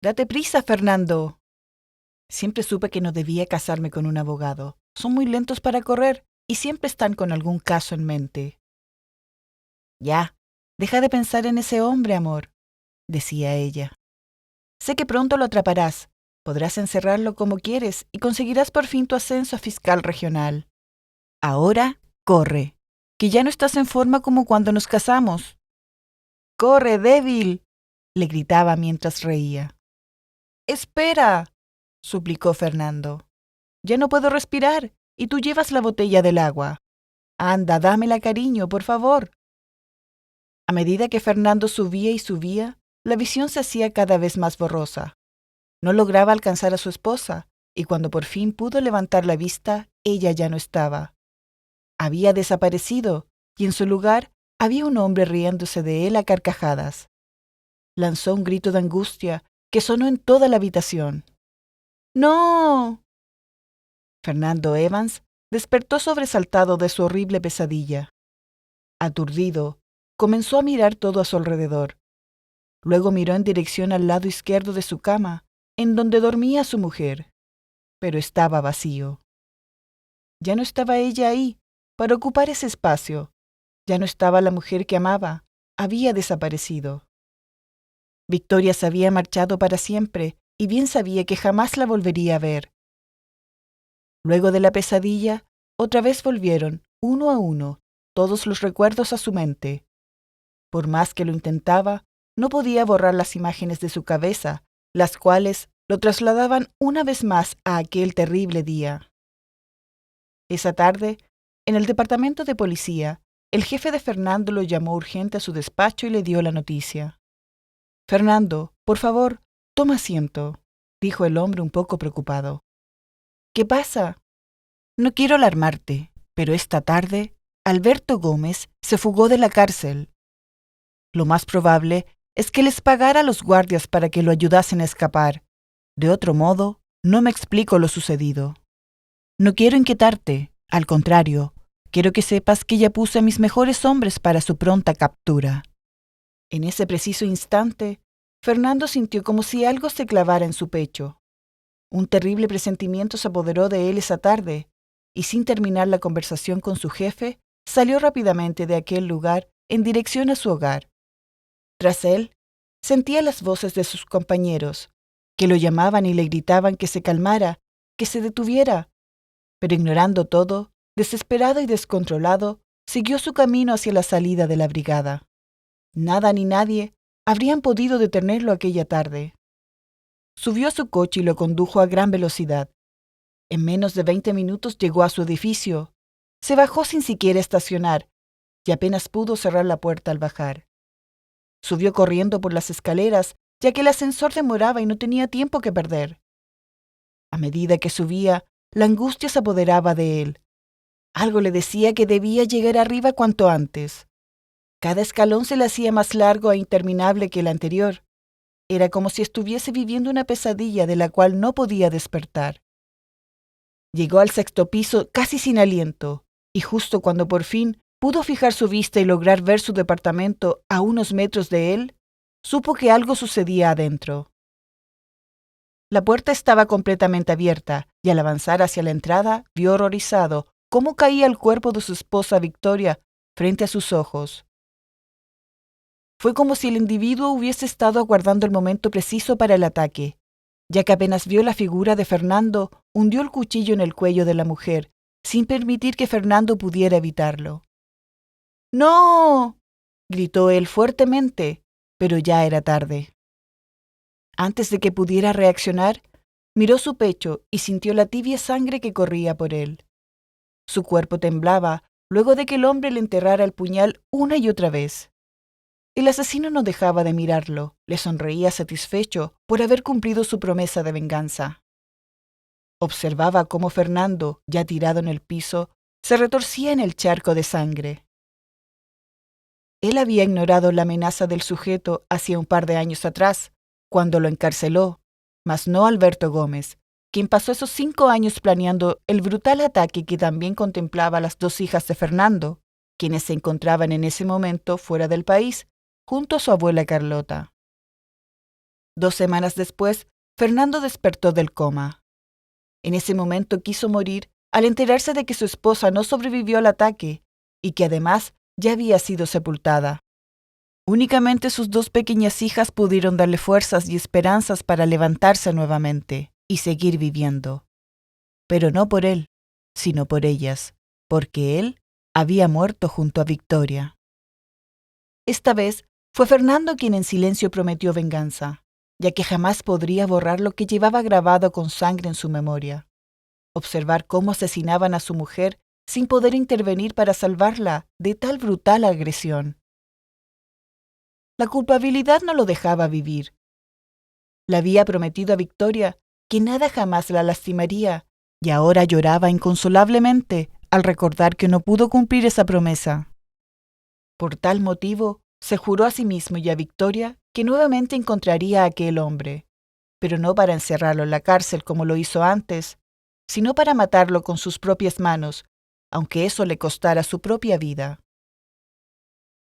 Date prisa, Fernando. Siempre supe que no debía casarme con un abogado. Son muy lentos para correr y siempre están con algún caso en mente. Ya, deja de pensar en ese hombre, amor, decía ella. Sé que pronto lo atraparás. Podrás encerrarlo como quieres y conseguirás por fin tu ascenso a fiscal regional. Ahora, corre, que ya no estás en forma como cuando nos casamos. ¡Corre, débil!, le gritaba mientras reía. ¡Espera!, suplicó Fernando. Ya no puedo respirar y tú llevas la botella del agua. Anda, dámela, cariño, por favor. A medida que Fernando subía y subía, la visión se hacía cada vez más borrosa. No lograba alcanzar a su esposa, y cuando por fin pudo levantar la vista, ella ya no estaba. Había desaparecido, y en su lugar había un hombre riéndose de él a carcajadas. Lanzó un grito de angustia que sonó en toda la habitación. ¡No! Fernando Evans despertó sobresaltado de su horrible pesadilla. Aturdido, comenzó a mirar todo a su alrededor. Luego miró en dirección al lado izquierdo de su cama, en donde dormía su mujer, pero estaba vacío. Ya no estaba ella ahí, para ocupar ese espacio. Ya no estaba la mujer que amaba, había desaparecido. Victoria se había marchado para siempre, y bien sabía que jamás la volvería a ver. Luego de la pesadilla, otra vez volvieron, uno a uno, todos los recuerdos a su mente. Por más que lo intentaba, no podía borrar las imágenes de su cabeza, las cuales lo trasladaban una vez más a aquel terrible día. Esa tarde, en el departamento de policía, el jefe de Fernando lo llamó urgente a su despacho y le dio la noticia. Fernando, por favor, toma asiento, dijo el hombre un poco preocupado. ¿Qué pasa? No quiero alarmarte, pero esta tarde Alberto Gómez se fugó de la cárcel. Lo más probable es que les pagara a los guardias para que lo ayudasen a escapar. De otro modo, no me explico lo sucedido. No quiero inquietarte, al contrario, quiero que sepas que ya puse a mis mejores hombres para su pronta captura. En ese preciso instante, Fernando sintió como si algo se clavara en su pecho. Un terrible presentimiento se apoderó de él esa tarde, y sin terminar la conversación con su jefe, salió rápidamente de aquel lugar en dirección a su hogar. Tras él, sentía las voces de sus compañeros, que lo llamaban y le gritaban que se calmara, que se detuviera, pero ignorando todo, desesperado y descontrolado, siguió su camino hacia la salida de la brigada. Nada ni nadie habrían podido detenerlo aquella tarde. Subió a su coche y lo condujo a gran velocidad. En menos de 20 minutos llegó a su edificio. Se bajó sin siquiera estacionar y apenas pudo cerrar la puerta al bajar. Subió corriendo por las escaleras, ya que el ascensor demoraba y no tenía tiempo que perder. A medida que subía, la angustia se apoderaba de él. Algo le decía que debía llegar arriba cuanto antes. Cada escalón se le hacía más largo e interminable que el anterior. Era como si estuviese viviendo una pesadilla de la cual no podía despertar. Llegó al 6.º piso casi sin aliento, y justo cuando por fin pudo fijar su vista y lograr ver su departamento a unos metros de él, supo que algo sucedía adentro. La puerta estaba completamente abierta, y al avanzar hacia la entrada, vio horrorizado cómo caía el cuerpo de su esposa Victoria frente a sus ojos. Fue como si el individuo hubiese estado aguardando el momento preciso para el ataque, ya que apenas vio la figura de Fernando, hundió el cuchillo en el cuello de la mujer, sin permitir que Fernando pudiera evitarlo. ¡No!, gritó él fuertemente, pero ya era tarde. Antes de que pudiera reaccionar, miró su pecho y sintió la tibia sangre que corría por él. Su cuerpo temblaba luego de que el hombre le enterrara el puñal una y otra vez. El asesino no dejaba de mirarlo, le sonreía satisfecho por haber cumplido su promesa de venganza. Observaba cómo Fernando, ya tirado en el piso, se retorcía en el charco de sangre. Él había ignorado la amenaza del sujeto hacía un par de años atrás, cuando lo encarceló, mas no Alberto Gómez, quien pasó esos 5 años planeando el brutal ataque que también contemplaba a las 2 hijas de Fernando, quienes se encontraban en ese momento fuera del país, junto a su abuela Carlota. 2 semanas después, Fernando despertó del coma. En ese momento quiso morir al enterarse de que su esposa no sobrevivió al ataque y que además ya había sido sepultada. Únicamente sus 2 pequeñas hijas pudieron darle fuerzas y esperanzas para levantarse nuevamente y seguir viviendo. Pero no por él, sino por ellas, porque él había muerto junto a Victoria. Esta vez fue Fernando quien en silencio prometió venganza, ya que jamás podría borrar lo que llevaba grabado con sangre en su memoria. Observar cómo asesinaban a su mujer sin poder intervenir para salvarla de tal brutal agresión. La culpabilidad no lo dejaba vivir. Le había prometido a Victoria que nada jamás la lastimaría y ahora lloraba inconsolablemente al recordar que no pudo cumplir esa promesa. Por tal motivo, se juró a sí mismo y a Victoria que nuevamente encontraría a aquel hombre, pero no para encerrarlo en la cárcel como lo hizo antes, sino para matarlo con sus propias manos, aunque eso le costara su propia vida.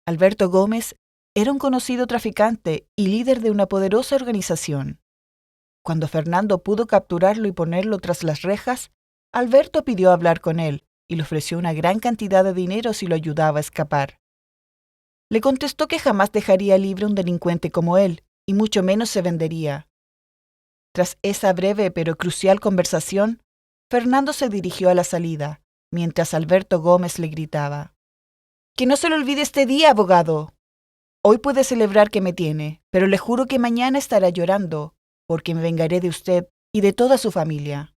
Alberto Gómez era un conocido traficante y líder de una poderosa organización. Cuando Fernando pudo capturarlo y ponerlo tras las rejas, Alberto pidió hablar con él y le ofreció una gran cantidad de dinero si lo ayudaba a escapar. Le contestó que jamás dejaría libre a un delincuente como él, y mucho menos se vendería. Tras esa breve pero crucial conversación, Fernando se dirigió a la salida, mientras Alberto Gómez le gritaba: «¡Que no se le olvide este día, abogado! Hoy puede celebrar que me tiene, pero le juro que mañana estará llorando, porque me vengaré de usted y de toda su familia».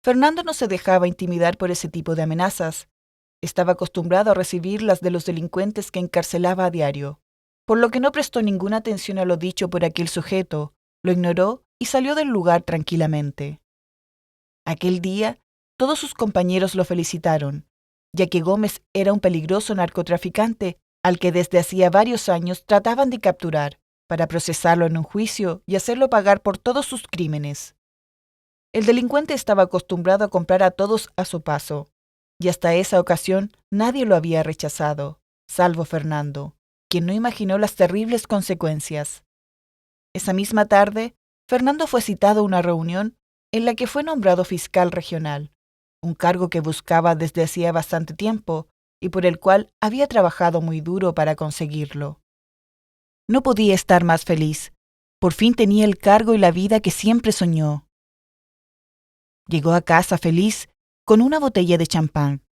Fernando no se dejaba intimidar por ese tipo de amenazas. Estaba acostumbrado a recibirlas de los delincuentes que encarcelaba a diario, por lo que no prestó ninguna atención a lo dicho por aquel sujeto, lo ignoró y salió del lugar tranquilamente. Aquel día, todos sus compañeros lo felicitaron, ya que Gómez era un peligroso narcotraficante al que desde hacía varios años trataban de capturar para procesarlo en un juicio y hacerlo pagar por todos sus crímenes. El delincuente estaba acostumbrado a comprar a todos a su paso, y hasta esa ocasión nadie lo había rechazado, salvo Fernando, quien no imaginó las terribles consecuencias. Esa misma tarde, Fernando fue citado a una reunión en la que fue nombrado fiscal regional, un cargo que buscaba desde hacía bastante tiempo y por el cual había trabajado muy duro para conseguirlo. No podía estar más feliz. Por fin tenía el cargo y la vida que siempre soñó. Llegó a casa feliz con una botella de champán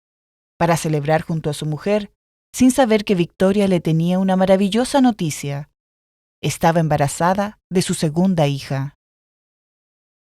para celebrar junto a su mujer, sin saber que Victoria le tenía una maravillosa noticia. Estaba embarazada de su segunda hija.